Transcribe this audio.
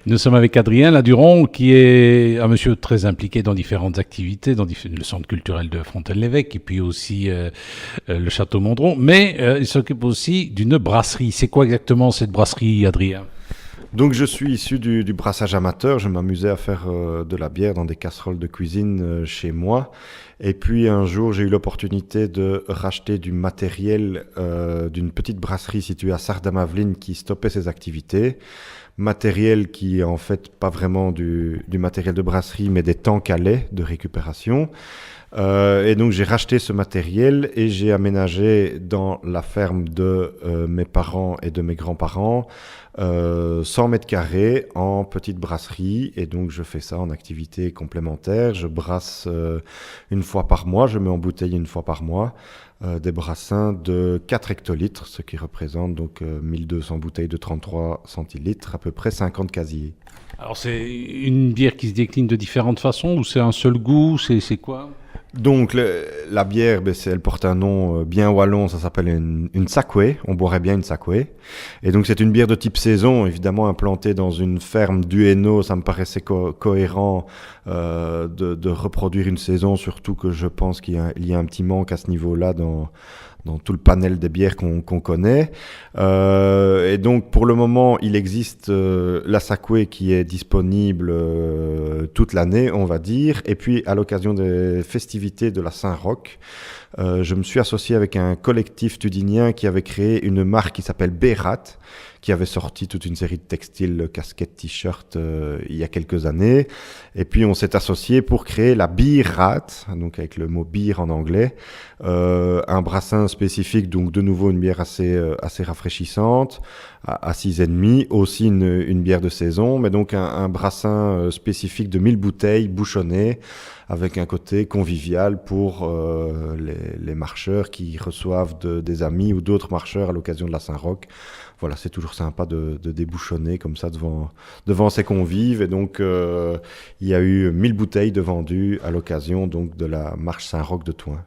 Nous sommes avec Adrien Laduron, qui est un monsieur très impliqué dans différentes activités, dans le centre culturel de Fontaine-l'Évêque et puis aussi le château Mondron. Mais il s'occupe aussi d'une brasserie. C'est quoi exactement cette brasserie, Adrien? Donc je suis issu du brassage amateur, je m'amusais à faire de la bière dans des casseroles de cuisine chez moi. Et puis un jour j'ai eu l'opportunité de racheter du matériel d'une petite brasserie située à Sardes-Amavelines qui stoppait ses activités. Matériel qui est en fait pas vraiment du matériel de brasserie mais des tanks à lait de récupération. Et donc j'ai racheté ce matériel et j'ai aménagé dans la ferme de mes parents et de mes grands-parents 100 mètres carrés en petite brasserie. Et donc je fais ça en activité complémentaire. Je brasse une fois par mois, je mets en bouteille une fois par mois des brassins de 4 hectolitres, ce qui représente donc 1200 bouteilles de 33 centilitres, à peu près 50 casiers. Alors c'est une bière qui se décline de différentes façons ou c'est un seul goût, c'est quoi? Donc la bière, elle porte un nom bien wallon, ça s'appelle une sakwe, on boirait bien une sakwe. Et donc c'est une bière de type saison, évidemment implantée dans une ferme du Hainaut, ça me paraissait cohérent de reproduire une saison, surtout que je pense qu'il y a un petit manque à ce niveau-là dans tout le panel des bières qu'on connaît. Et donc, pour le moment, il existe la Sakwe qui est disponible toute l'année, on va dire. Et puis, à l'occasion des festivités de la Saint-Roch, je me suis associé avec un collectif tudinien qui avait créé une marque qui s'appelle Berat, qui avait sorti toute une série de textiles, casquettes, t-shirts il y a quelques années. Et puis on s'est associé pour créer la Bierrat, donc avec le mot beer en anglais, un brassin spécifique, donc de nouveau une bière assez rafraîchissante, à 6,5, aussi une bière de saison, mais donc un brassin spécifique de 1000 bouteilles bouchonnées, avec un côté convivial pour les marcheurs qui reçoivent des amis ou d'autres marcheurs à l'occasion de la Saint-Roch. Voilà, c'est toujours sympa de débouchonner comme ça devant ses convives. Et donc, il y a eu 1000 bouteilles de vendues à l'occasion donc de la marche Saint-Roch de Thoin.